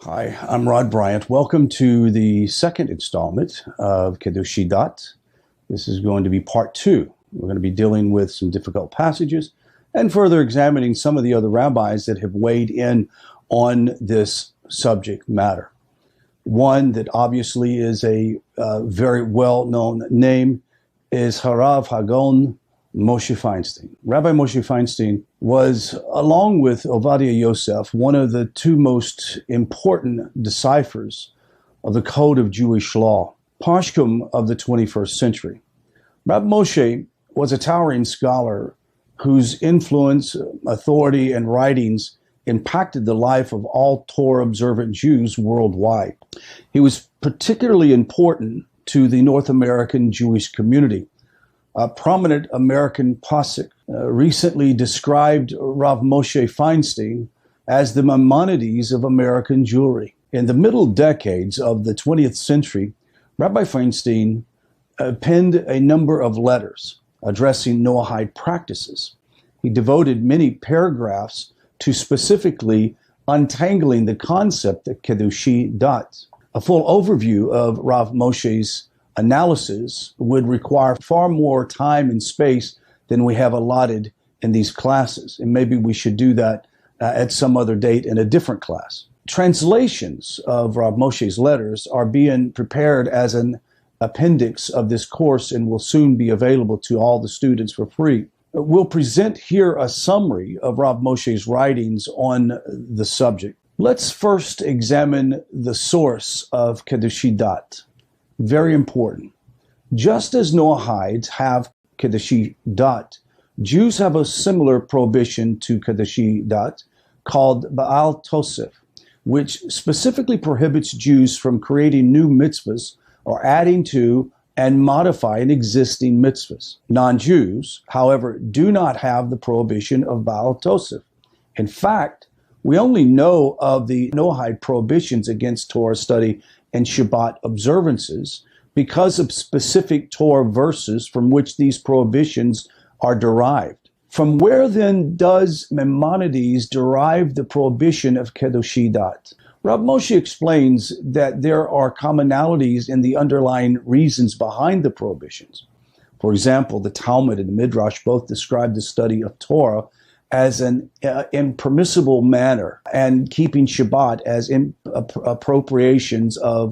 Hi, I'm Rod Bryant. Welcome to the second installment of Chiddushei Dat. This is going to be part two. We're going to be dealing with some difficult passages and further examining some of the other rabbis that have weighed in on this subject matter. One that obviously is a very well-known name is Harav Hagon Moshe Feinstein. Rabbi Moshe Feinstein was, along with Ovadia Yosef, one of the two most important deciphers of the code of Jewish law, Pashkum of the 21st century. Rabbi Moshe was a towering scholar whose influence, authority, and writings impacted the life of all Torah-observant Jews worldwide. He was particularly important to the North American Jewish community. A prominent American posek recently described Rav Moshe Feinstein as the Maimonides of American Jewry. In the middle decades of the 20th century, Rabbi Feinstein penned a number of letters addressing Noahide practices. He devoted many paragraphs to specifically untangling the concept of Chiddushei Dat. A full overview of Rav Moshe's analysis would require far more time and space than we have allotted in these classes. And maybe we should do that at some other date in a different class. Translations of Rav Moshe's letters are being prepared as an appendix of this course and will soon be available to all the students for free. We'll present here a summary of Rav Moshe's writings on the subject. Let's first examine the source of Chiddushei Dat. Very important. Just as Noahides have Chiddushei Dat, Jews have a similar prohibition to Chiddushei Dat called Baal Tosef, which specifically prohibits Jews from creating new mitzvahs or adding to and modifying existing mitzvahs. Non-Jews, however, do not have the prohibition of Baal Tosef. In fact, we only know of the Noahide prohibitions against Torah study and Shabbat observances because of specific Torah verses from which these prohibitions are derived. From where then does Maimonides derive the prohibition of Chiddushei Dat? Rav Moshe explains that there are commonalities in the underlying reasons behind the prohibitions. For example, the Talmud and the Midrash both describe the study of Torah as an impermissible manner, and keeping Shabbat as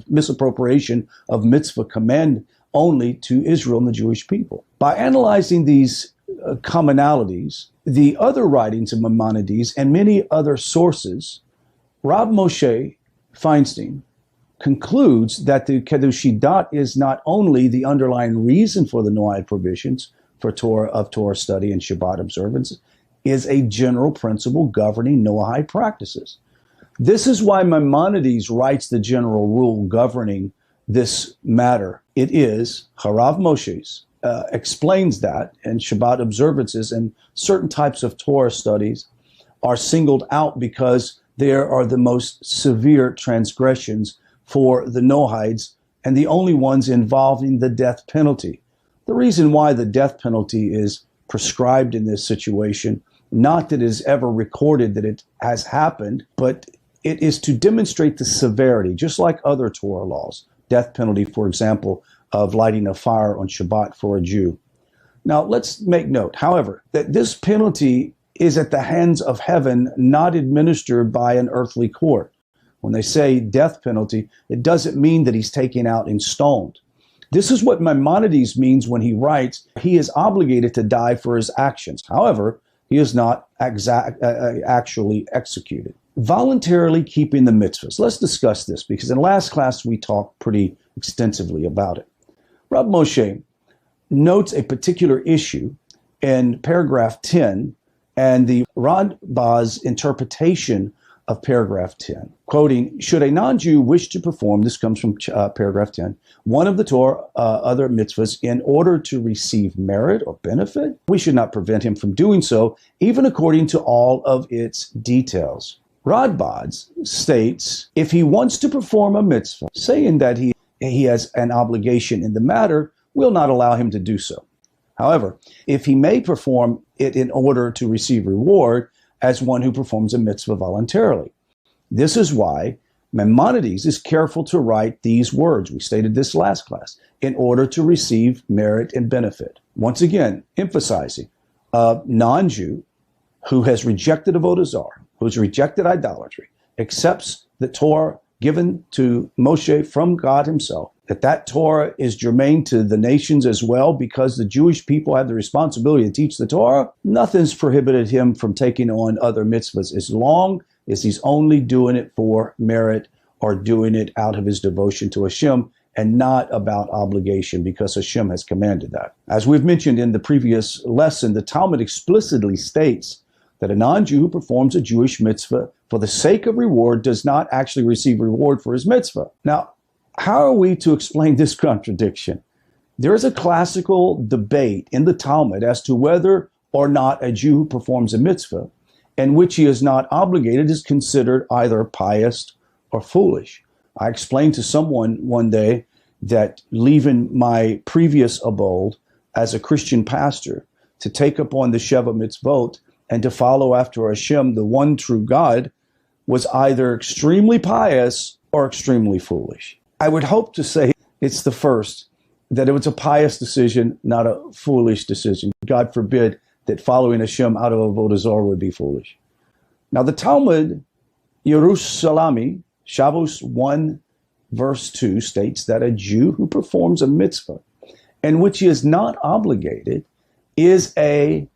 misappropriation of mitzvah command only to Israel and the Jewish people. By analyzing these commonalities, the other writings of Maimonides, and many other sources, Rav Moshe Feinstein concludes that the Chiddushei Dat is not only the underlying reason for the Noahide prohibitions for Torah study and Shabbat observance, is a general principle governing Noahide practices. This is why Maimonides writes the general rule governing this matter. It is Harav Moshe's explains that, and Shabbat observances and certain types of Torah studies are singled out because there are the most severe transgressions for the Noahides and the only ones involving the death penalty. The reason why the death penalty is prescribed in this situation, not that it is ever recorded that it has happened, but it is to demonstrate the severity, just like other Torah laws. Death penalty, for example, of lighting a fire on Shabbat for a Jew. Now, let's make note, however, that this penalty is at the hands of heaven, not administered by an earthly court. When they say death penalty, it doesn't mean that he's taken out and stoned. This is what Maimonides means when he writes, he is obligated to die for his actions. However, he is not actually executed. Voluntarily keeping the mitzvahs. Let's discuss this because in last class we talked pretty extensively about it. Rav Moshe notes a particular issue in paragraph 10 and the Radbaz's interpretation of paragraph 10. Quoting, should a non-Jew wish to perform, this comes from paragraph 10, one of the Torah other mitzvahs in order to receive merit or benefit, we should not prevent him from doing so, even according to all of its details. Radbaz states, if he wants to perform a mitzvah, saying that he has an obligation in the matter, we'll not allow him to do so. However, if he may perform it in order to receive reward, as one who performs a mitzvah voluntarily. This is why Maimonides is careful to write these words, we stated this last class, in order to receive merit and benefit. Once again, emphasizing a non-Jew who has rejected Avodah Zarah, who has rejected idolatry, accepts the Torah given to Moshe from God himself, that Torah is germane to the nations as well because the Jewish people have the responsibility to teach the Torah. Nothing's prohibited him from taking on other mitzvahs as long as he's only doing it for merit or doing it out of his devotion to Hashem and not about obligation because Hashem has commanded that. As we've mentioned in the previous lesson, the Talmud explicitly states that a non-Jew who performs a Jewish mitzvah for the sake of reward does not actually receive reward for his mitzvah. Now, how are we to explain this contradiction? There is a classical debate in the Talmud as to whether or not a Jew who performs a mitzvah in which he is not obligated is considered either pious or foolish. I explained to someone one day that leaving my previous abode as a Christian pastor to take upon the Sheva Mitzvot and to follow after Hashem, the one true God, was either extremely pious or extremely foolish. I would hope to say it's the first, that it was a pious decision, not a foolish decision. God forbid that following Hashem out of Avodah Zarah would be foolish. Now the Talmud, Yerushalmi, Shabbos 1, verse 2 states that a Jew who performs a mitzvah in which he is not obligated is a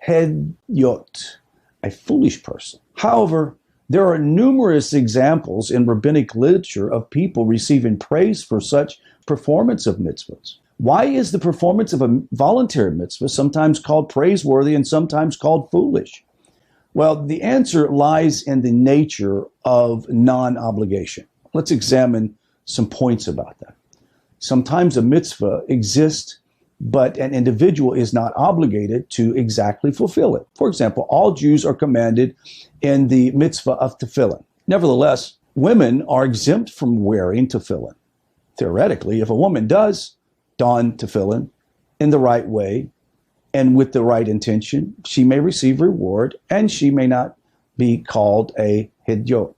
hedyot, a foolish person. However, there are numerous examples in rabbinic literature of people receiving praise for such performance of mitzvahs. Why is the performance of a voluntary mitzvah sometimes called praiseworthy and sometimes called foolish? Well, the answer lies in the nature of non-obligation. Let's examine some points about that. Sometimes a mitzvah exists, but an individual is not obligated to exactly fulfill it. For example, all Jews are commanded in the mitzvah of tefillin. Nevertheless, women are exempt from wearing tefillin. Theoretically, if a woman does don tefillin in the right way and with the right intention, she may receive reward and she may not be called a hedyot.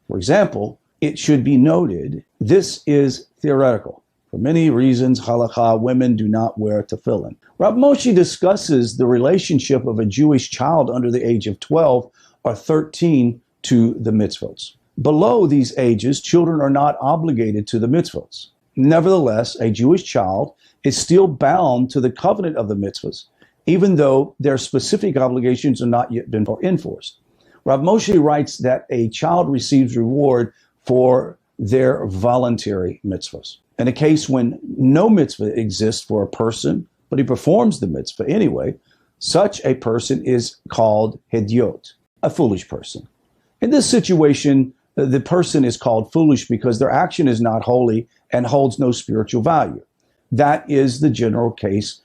For example, it should be noted, this is theoretical. For many reasons, halakha, women do not wear tefillin. Rav Moshe discusses the relationship of a Jewish child under the age of 12 or 13 to the mitzvot. Below these ages, children are not obligated to the mitzvot. Nevertheless, a Jewish child is still bound to the covenant of the mitzvahs, even though their specific obligations are not yet been enforced. Rav Moshe writes that a child receives reward for their voluntary mitzvahs. In a case when no mitzvah exists for a person, but he performs the mitzvah anyway, such a person is called hedyot, a foolish person. In this situation, the person is called foolish because their action is not holy and holds no spiritual value. That is the general case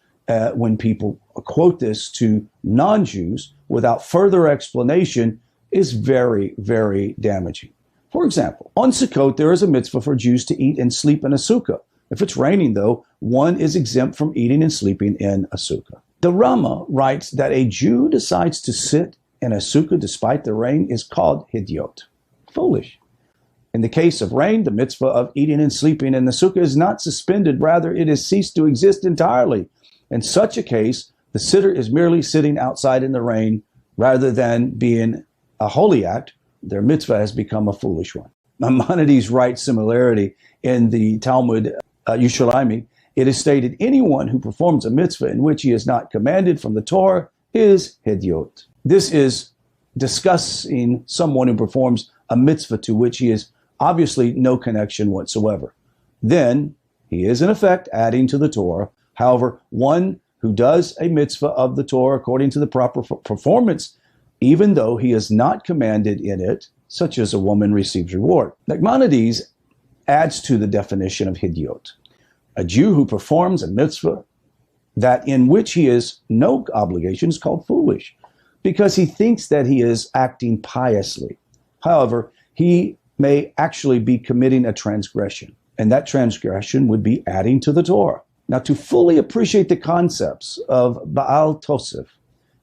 when people quote this to non-Jews without further explanation is very, very damaging. For example, on Sukkot, there is a mitzvah for Jews to eat and sleep in a sukkah. If it's raining, though, one is exempt from eating and sleeping in a sukkah. The Rama writes that a Jew decides to sit in a sukkah despite the rain is called hedyot, foolish. In the case of rain, the mitzvah of eating and sleeping in the sukkah is not suspended. Rather, it has ceased to exist entirely. In such a case, the sitter is merely sitting outside in the rain rather than being a holy act. Their mitzvah has become a foolish one. Maimonides writes similarity in the Talmud Yerushalmi. It is stated, anyone who performs a mitzvah in which he is not commanded from the Torah is hedyot. This is discussing someone who performs a mitzvah to which he is obviously no connection whatsoever. Then he is in effect adding to the Torah. However, one who does a mitzvah of the Torah according to the proper performance, even though he is not commanded in it, such as a woman receives reward. Maimonides adds to the definition of hedyot, a Jew who performs a mitzvah that in which he has no obligation is called foolish, because he thinks that he is acting piously. However, he may actually be committing a transgression, and that transgression would be adding to the Torah. Now, to fully appreciate the concepts of Baal Tosef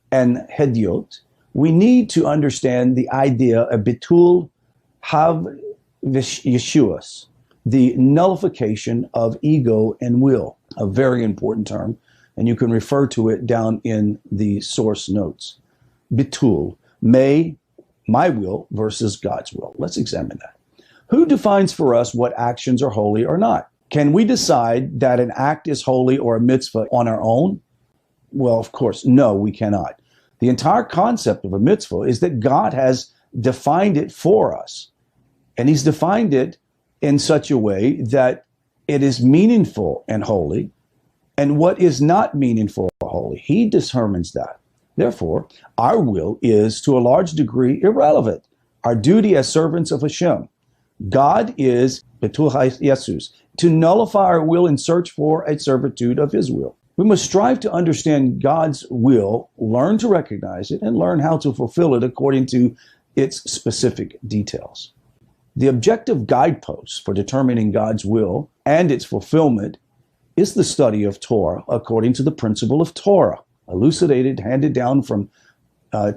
and hedyot, we need to understand the idea of bitul Yeshuas, the nullification of ego and will, a very important term, and you can refer to it down in the source notes. Bitul, my will versus God's will. Let's examine that. Who defines for us what actions are holy or not? Can we decide that an act is holy or a mitzvah on our own? Well, of course, no, we cannot. The entire concept of a mitzvah is that God has defined it for us. And he's defined it in such a way that it is meaningful and holy, and what is not meaningful or holy. He determines that. Therefore, our will is to a large degree irrelevant. Our duty as servants of Hashem. God is Betul Jesus, to nullify our will and search for a servitude of his will. We must strive to understand God's will, learn to recognize it, and learn how to fulfill it according to its specific details. The objective guidepost for determining God's will and its fulfillment is the study of Torah according to the principle of Torah, elucidated, handed down from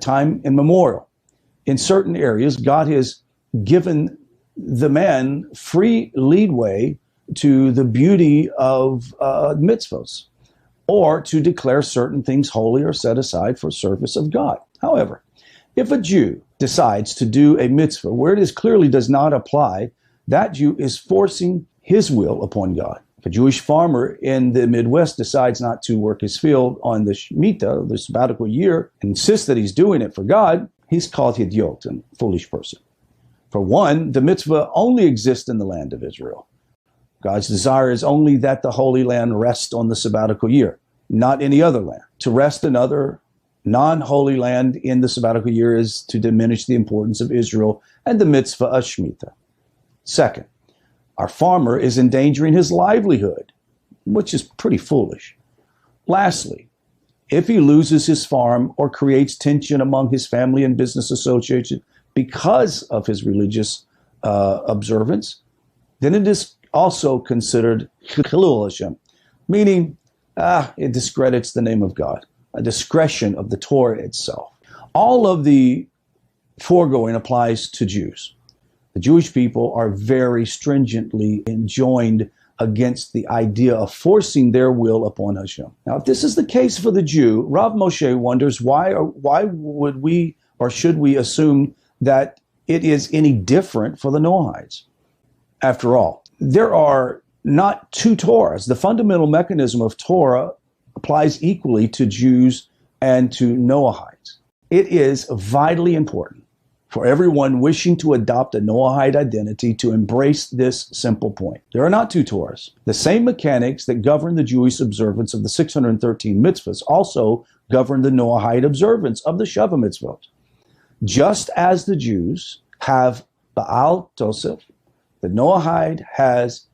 time immemorial. In certain areas, God has given the man free leadway to the beauty of mitzvahs, or to declare certain things holy or set aside for service of God. However, if a Jew decides to do a mitzvah where it clearly does not apply, that Jew is forcing his will upon God. If a Jewish farmer in the Midwest decides not to work his field on the Shemitah, the sabbatical year, and insists that he's doing it for God, he's called Hidyot, a foolish person. For one, the mitzvah only exists in the land of Israel. God's desire is only that the Holy Land rest on the sabbatical year, not any other land. To rest another non-holy land in the sabbatical year is to diminish the importance of Israel and the mitzvah of Shemitah. Second, our farmer is endangering his livelihood, which is pretty foolish. Lastly, if he loses his farm or creates tension among his family and business associates because of his religious observance, then it is also considered Chilul Hashem, meaning it discredits the name of God, a discretion of the Torah itself. All of the foregoing applies to Jews. The Jewish people are very stringently enjoined against the idea of forcing their will upon Hashem. Now, if this is the case for the Jew, Rav Moshe wonders why would we or should we assume that it is any different for the Noahides? After all, there are not two Torahs. The fundamental mechanism of Torah applies equally to Jews and to Noahides. It is vitally important for everyone wishing to adopt a Noahide identity to embrace this simple point. There are not two Torahs. The same mechanics that govern the Jewish observance of the 613 mitzvahs also govern the Noahide observance of the Sheva mitzvot. Just as the Jews have Baal Tosef, the Noahide has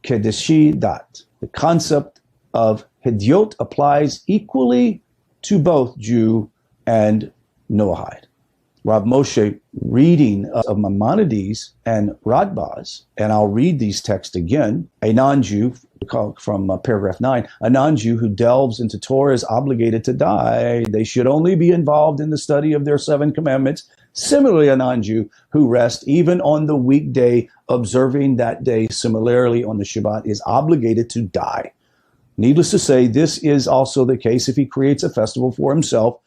Chiddushei Dat. The concept of Hidyot applies equally to both Jew and Noahide. Rav Moshe, reading of Maimonides and Radbaz, and I'll read these texts again, a non-Jew, from paragraph 9, a non-Jew who delves into Torah is obligated to die. They should only be involved in the study of their 7 commandments. Similarly, a non-Jew who rests even on the weekday, observing that day, similarly on the Shabbat, is obligated to die. Needless to say, this is also the case if he creates a festival for himself.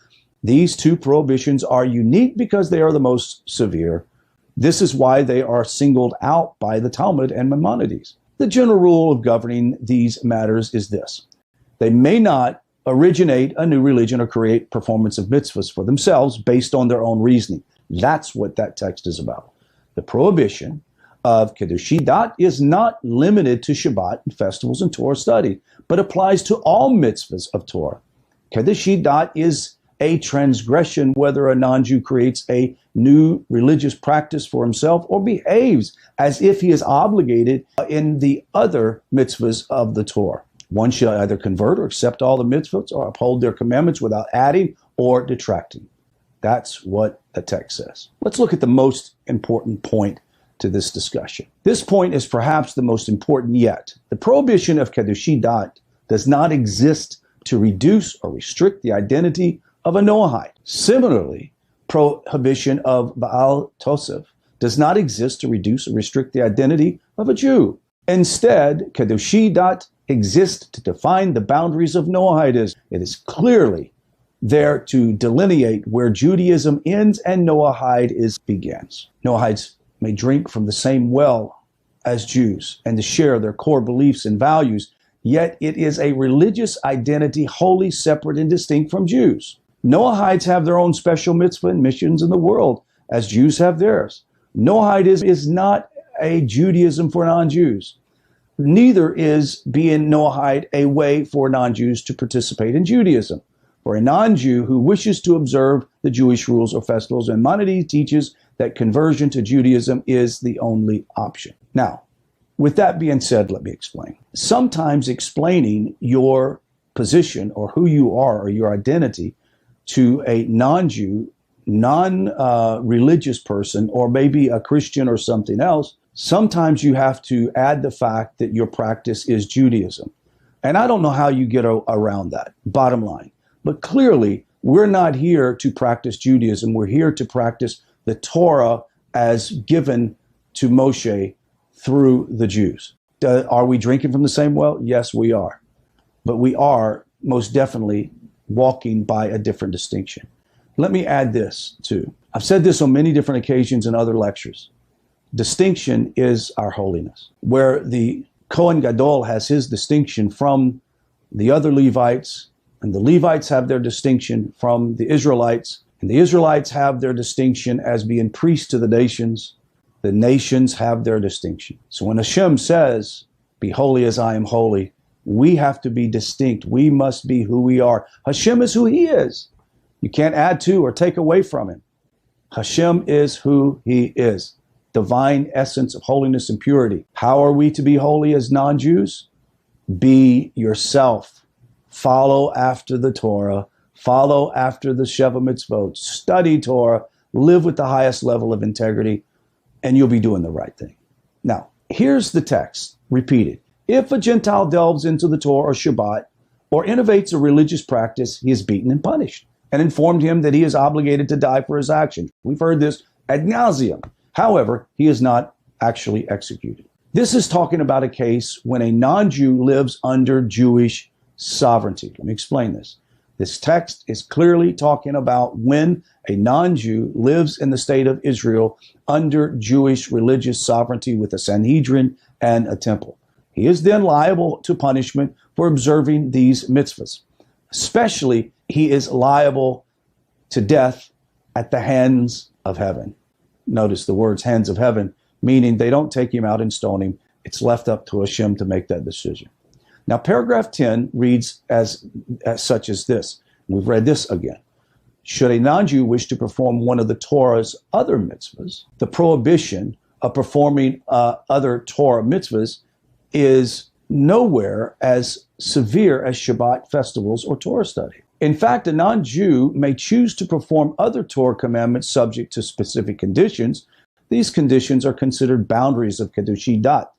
These two prohibitions are unique because they are the most severe. This is why they are singled out by the Talmud and Maimonides. The general rule of governing these matters is this: they may not originate a new religion or create performance of mitzvahs for themselves based on their own reasoning. That's what that text is about. The prohibition of Chiddushei Dat is not limited to Shabbat and festivals and Torah study, but applies to all mitzvahs of Torah. Chiddushei Dat is a transgression whether a non-Jew creates a new religious practice for himself or behaves as if he is obligated in the other mitzvahs of the Torah. One should either convert or accept all the mitzvahs or uphold their commandments without adding or detracting. That's what the text says. Let's look at the most important point to this discussion. This point is perhaps the most important yet. The prohibition of Chiddushei Dat does not exist to reduce or restrict the identity of a Noahide. Similarly, prohibition of Baal Tosef does not exist to reduce or restrict the identity of a Jew. Instead, Chiddushei Dat exists to define the boundaries of Noahidism. It is clearly there to delineate where Judaism ends and Noahide begins. Noahides may drink from the same well as Jews and to share their core beliefs and values, yet it is a religious identity wholly separate and distinct from Jews. Noahides have their own special mitzvah and missions in the world, as Jews have theirs. Noahidism is not a Judaism for non-Jews. Neither is being Noahide a way for non-Jews to participate in Judaism. For a non-Jew who wishes to observe the Jewish rules or festivals, Maimonides teaches that conversion to Judaism is the only option. Now, with that being said, let me explain. Sometimes explaining your position or who you are or your identity to a non-Jew, non-religious person, or maybe a Christian or something else, sometimes you have to add the fact that your practice is Judaism. And I don't know how you get around that, bottom line. But clearly, we're not here to practice Judaism. We're here to practice the Torah as given to Moshe through the Jews. Are we drinking from the same well? Yes, we are. But we are most definitely walking by a different distinction. Let me add this too. I've said this on many different occasions in other lectures. Distinction is our holiness. Where the Kohen Gadol has his distinction from the other Levites, and the Levites have their distinction from the Israelites, and the Israelites have their distinction as being priests to the nations have their distinction. So when Hashem says, "Be holy as I am holy," we have to be distinct. We must be who we are. Hashem is who he is. You can't add to or take away from him. Hashem is who he is. Divine essence of holiness and purity. How are we to be holy as non-Jews? Be yourself. Follow after the Torah. Follow after the Sheva Mitzvot. Study Torah. Live with the highest level of integrity, and you'll be doing the right thing. Now, here's the text, repeated. If a Gentile delves into the Torah or Shabbat, or innovates a religious practice, he is beaten and punished, and informed him that he is obligated to die for his action. We've heard this ad nauseum. However, he is not actually executed. This is talking about a case when a non-Jew lives under Jewish sovereignty. Let me explain this. This text is clearly talking about when a non-Jew lives in the state of Israel under Jewish religious sovereignty with a Sanhedrin and a temple. He is then liable to punishment for observing these mitzvahs. Especially, he is liable to death at the hands of heaven. Notice the words hands of heaven, meaning they don't take him out and stone him. It's left up to Hashem to make that decision. Now, paragraph 10 reads as such as this. We've read this again. Should a non-Jew wish to perform one of the Torah's other mitzvahs, the prohibition of performing other Torah mitzvahs is nowhere as severe as Shabbat festivals or Torah study. In fact, a non-Jew may choose to perform other Torah commandments subject to specific conditions. These conditions are considered boundaries of Chiddushei Dat.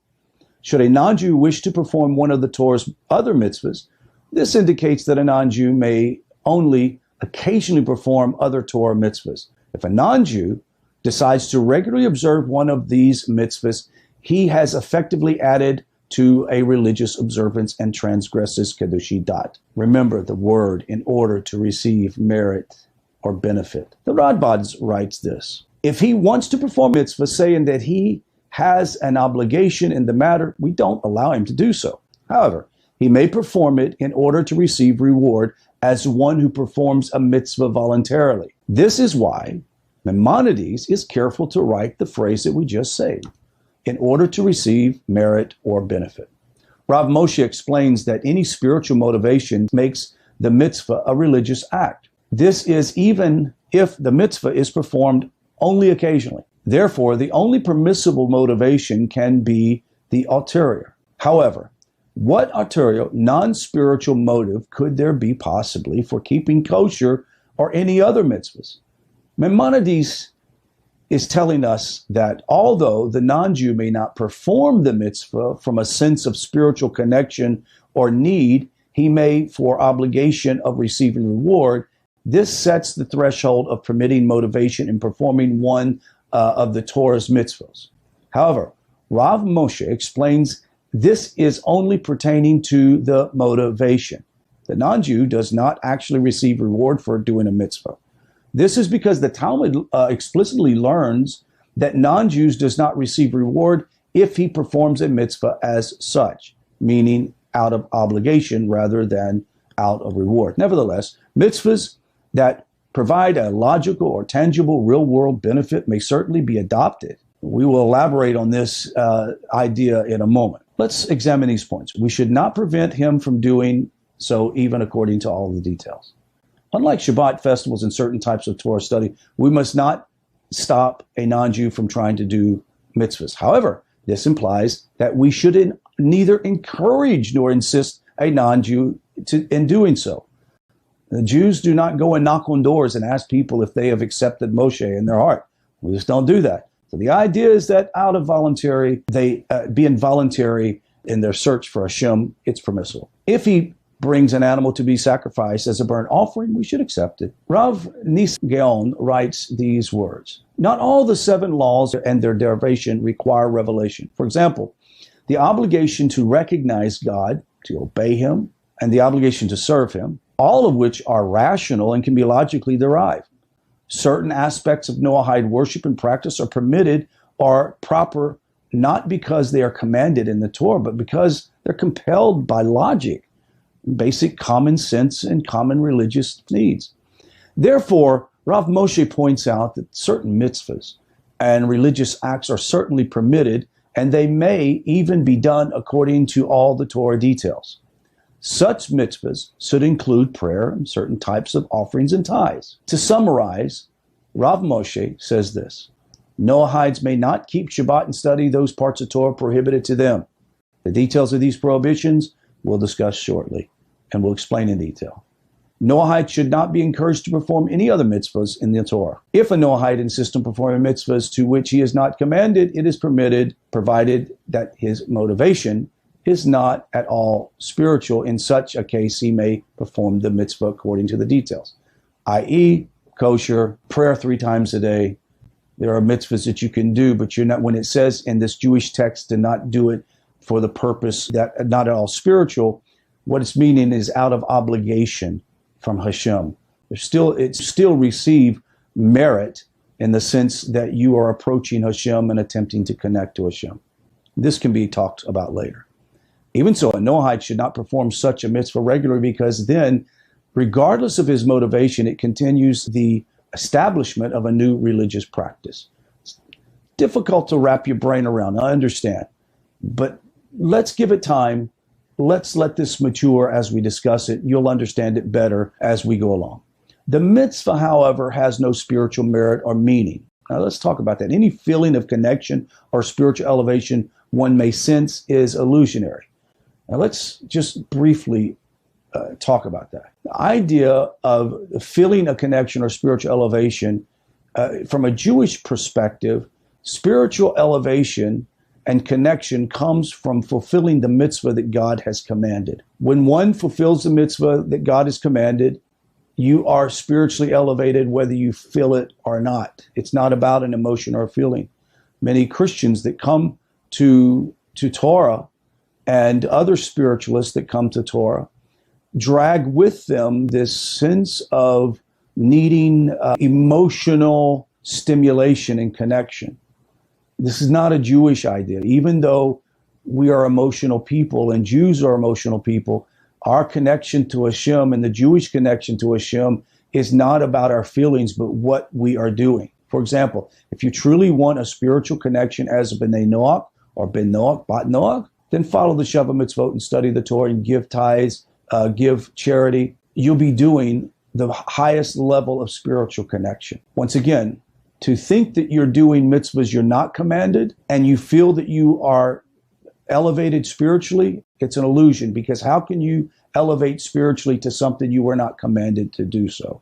Should a non-Jew wish to perform one of the Torah's other mitzvahs, this indicates that a non-Jew may only occasionally perform other Torah mitzvahs. If a non-Jew decides to regularly observe one of these mitzvahs, he has effectively added to a religious observance and transgresses Chiddushei Dat. Remember the word, in order to receive merit or benefit. The Radbaz writes this. If he wants to perform mitzvah, saying that he has an obligation in the matter, we don't allow him to do so. However, he may perform it in order to receive reward as one who performs a mitzvah voluntarily. This is why Maimonides is careful to write the phrase that we just said, in order to receive merit or benefit. Rav Moshe explains that any spiritual motivation makes the mitzvah a religious act. This is even if the mitzvah is performed only occasionally. Therefore, the only permissible motivation can be the ulterior. However, what ulterior, non-spiritual motive could there be possibly for keeping kosher or any other mitzvahs? Maimonides is telling us that although the non-Jew may not perform the mitzvah from a sense of spiritual connection or need, he may for obligation of receiving reward. This sets the threshold of permitting motivation in performing one of the Torah's mitzvahs. However, Rav Moshe explains this is only pertaining to the motivation. The non-Jew does not actually receive reward for doing a mitzvah. This is because the Talmud explicitly learns that non-Jews does not receive reward if he performs a mitzvah as such, meaning out of obligation rather than out of reward. Nevertheless, mitzvahs that provide a logical or tangible real-world benefit may certainly be adopted. We will elaborate on this idea in a moment. Let's examine these points. We should not prevent him from doing so, even according to all the details. Unlike Shabbat festivals and certain types of Torah study, we must not stop a non-Jew from trying to do mitzvahs. However, this implies that we should neither encourage nor insist a non-Jew in doing so. The Jews do not go and knock on doors and ask people if they have accepted Moshe in their heart. We just don't do that. So the idea is that out of voluntary, they be involuntary in their search for Hashem, it's permissible. If he brings an animal to be sacrificed as a burnt offering, we should accept it. Rav Nisgaon writes these words: not all the 7 laws and their derivation require revelation. For example, the obligation to recognize God, to obey him, and the obligation to serve him, all of which are rational and can be logically derived. Certain aspects of Noahide worship and practice are permitted or proper not because they are commanded in the Torah, but because they're compelled by logic, basic common sense, and common religious needs. Therefore, Rav Moshe points out that certain mitzvahs and religious acts are certainly permitted, and they may even be done according to all the Torah details. Such mitzvahs should include prayer and certain types of offerings and tithes. To summarize, Rav Moshe says this: Noahides may not keep Shabbat and study those parts of Torah prohibited to them. The details of these prohibitions we'll discuss shortly, and we'll explain in detail. Noahide should not be encouraged to perform any other mitzvahs in the Torah. If a Noahide insists on performing mitzvahs to which he is not commanded, it is permitted, provided that his motivation is not at all spiritual. In such a case, he may perform the mitzvah according to the details, i.e., kosher, prayer 3 times a day. There are mitzvahs that you can do, but you're not, when it says in this Jewish text to not do it for the purpose that not at all spiritual, what it's meaning is out of obligation from Hashem. It still receive merit in the sense that you are approaching Hashem and attempting to connect to Hashem. This can be talked about later. Even so, a Noahide should not perform such a mitzvah regularly, because then, regardless of his motivation, it continues the establishment of a new religious practice. It's difficult to wrap your brain around, I understand. But let's give it time. Let's let this mature as we discuss it. You'll understand it better as we go along. The mitzvah, however, has no spiritual merit or meaning. Now let's talk about that. Any feeling of connection or spiritual elevation one may sense is illusionary. Now let's just briefly talk about that. The idea of feeling a connection or spiritual elevation, from a Jewish perspective, spiritual elevation and connection comes from fulfilling the mitzvah that God has commanded. When one fulfills the mitzvah that God has commanded, you are spiritually elevated whether you feel it or not. It's not about an emotion or a feeling. Many Christians that come to Torah and other spiritualists that come to Torah drag with them this sense of needing emotional stimulation and connection. This is not a Jewish idea. Even though we are emotional people and Jews are emotional people, our connection to Hashem and the Jewish connection to Hashem is not about our feelings, but what we are doing. For example, if you truly want a spiritual connection as a B'nai Noach or Ben Noach, Bat Noach, then follow the Shabbat mitzvot and study the Torah and give tithes, give charity. You'll be doing the highest level of spiritual connection. Once again, to think that you're doing mitzvahs you're not commanded and you feel that you are elevated spiritually, it's an illusion, because how can you elevate spiritually to something you were not commanded to do so?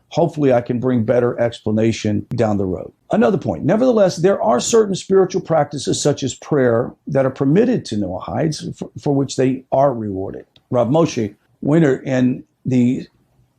Hopefully I can bring better explanation down the road. Another point, nevertheless, there are certain spiritual practices such as prayer that are permitted to Noahides for which they are rewarded. Rav Moshe Winter in the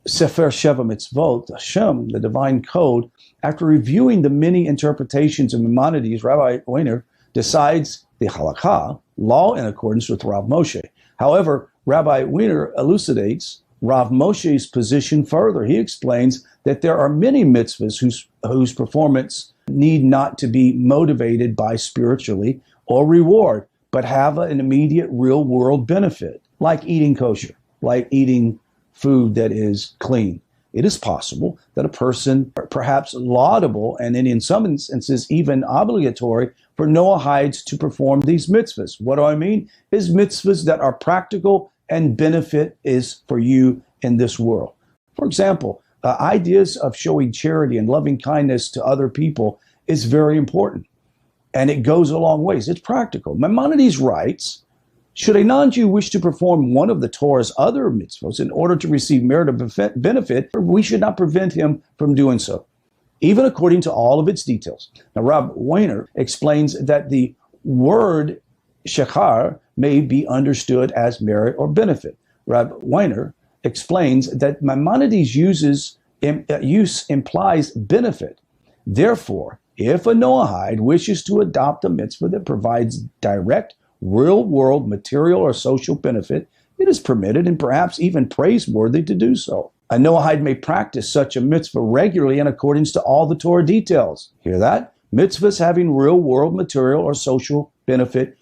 Sefer Sheva Mitzvot, Hashem, the divine code, after reviewing the many interpretations of Maimonides, Rabbi Weiner decides the halakha, law in accordance with Rav Moshe. However, Rabbi Weiner elucidates Rav Moshe's position further. He explains that there are many mitzvahs whose performance need not to be motivated by spiritually or reward, but have an immediate real world benefit, like eating kosher, like eating food that is clean. It is possible that a person, perhaps laudable, and in some instances even obligatory, for Noahides to perform these mitzvahs. What do I mean? Is mitzvahs that are practical and benefit is for you in this world. For example, ideas of showing charity and loving kindness to other people is very important, and it goes a long ways. It's practical. Maimonides writes, should a non-Jew wish to perform one of the Torah's other mitzvahs in order to receive merit or benefit, we should not prevent him from doing so, even according to all of its details. Now, Rab Weiner explains that the word shechar may be understood as merit or benefit. Rab Weiner explains that Maimonides' use implies benefit. Therefore, if a Noahide wishes to adopt a mitzvah that provides direct real-world material or social benefit, it is permitted and perhaps even praiseworthy to do so. A Noahide may practice such a mitzvah regularly in accordance to all the Torah details. Hear that? Mitzvahs having real-world material or social benefit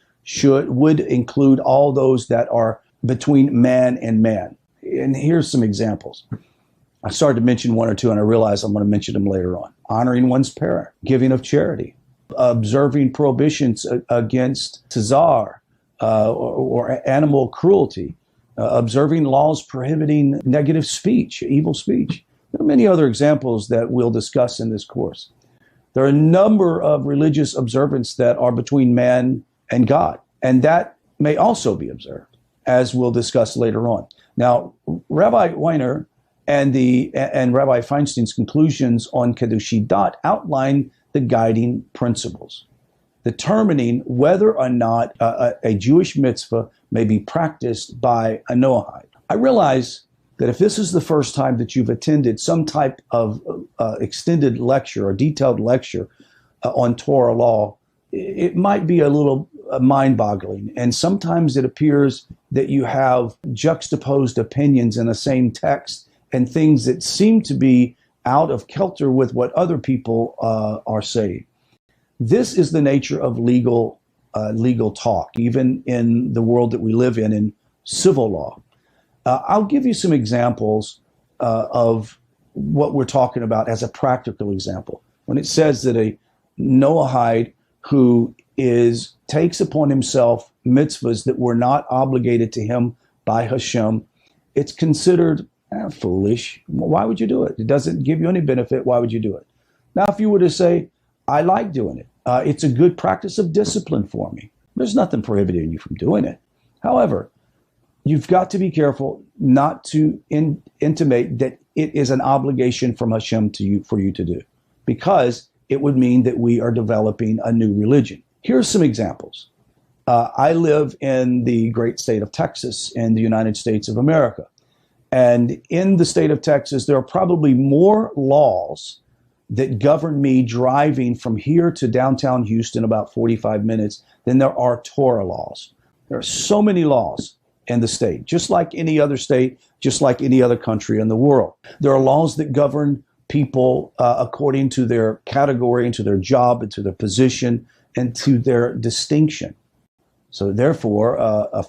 would include all those that are between man and man. And here's some examples. I started to mention one or two, and I realize I'm going to mention them later on. Honoring one's parent, giving of charity, observing prohibitions against tazar or animal cruelty, observing laws prohibiting negative speech, evil speech. There are many other examples that we'll discuss in this course. There are a number of religious observances that are between man and God, and that may also be observed, as we'll discuss later on. Now, Rabbi Weiner and Rabbi Feinstein's conclusions on Chiddushei Dat outline the guiding principles, determining whether or not a Jewish mitzvah may be practiced by a Noahide. I realize that if this is the first time that you've attended some type of extended lecture or detailed lecture on Torah law, it might be a little mind-boggling. And sometimes it appears that you have juxtaposed opinions in the same text and things that seem to be out of kilter with what other people are saying. This is the nature of legal talk, even in the world that we live in civil law. I'll give you some examples of what we're talking about as a practical example. When it says that a Noahide who takes upon himself mitzvahs that were not obligated to him by Hashem, it's considered foolish. Why would you do it? It doesn't give you any benefit. Why would you do it? Now, if you were to say, I like doing it. It's a good practice of discipline for me. There's nothing prohibiting you from doing it. However, you've got to be careful not to intimate that it is an obligation from Hashem for you to do, because it would mean that we are developing a new religion. Here's some examples. I live in the great state of Texas in the United States of America. And in the state of Texas, there are probably more laws that govern me driving from here to downtown Houston about 45 minutes than there are Torah laws. There are so many laws in the state, just like any other state, just like any other country in the world. There are laws that govern people according to their category and to their job and to their position and to their distinction. So therefore,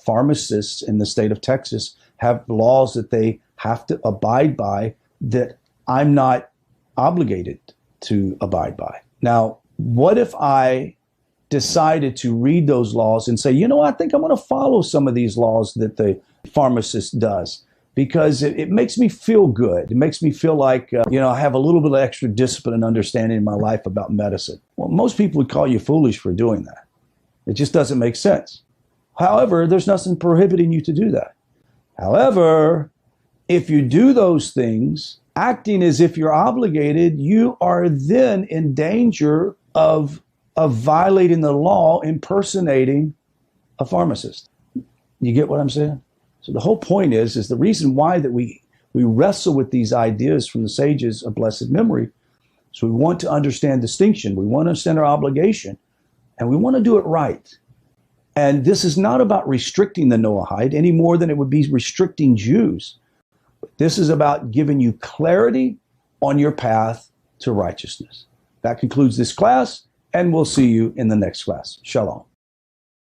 pharmacists in the state of Texas have laws that they have to abide by that I'm not obligated to abide by. Now, what if I decided to read those laws and say, I think I'm going to follow some of these laws that the pharmacist does, because it makes me feel good. It makes me feel like, I have a little bit of extra discipline and understanding in my life about medicine. Well, most people would call you foolish for doing that. It just doesn't make sense. However, there's nothing prohibiting you to do that. However, if you do those things, acting as if you're obligated, you are then in danger of violating the law, impersonating a pharmacist. You get what I'm saying? So the whole point is the reason why that we We wrestle with these ideas from the sages of blessed memory. So we want to understand distinction. We want to understand our obligation, and we want to do it right. And this is not about restricting the Noahide any more than it would be restricting Jews. This is about giving you clarity on your path to righteousness. That concludes this class, and we'll see you in the next class. Shalom.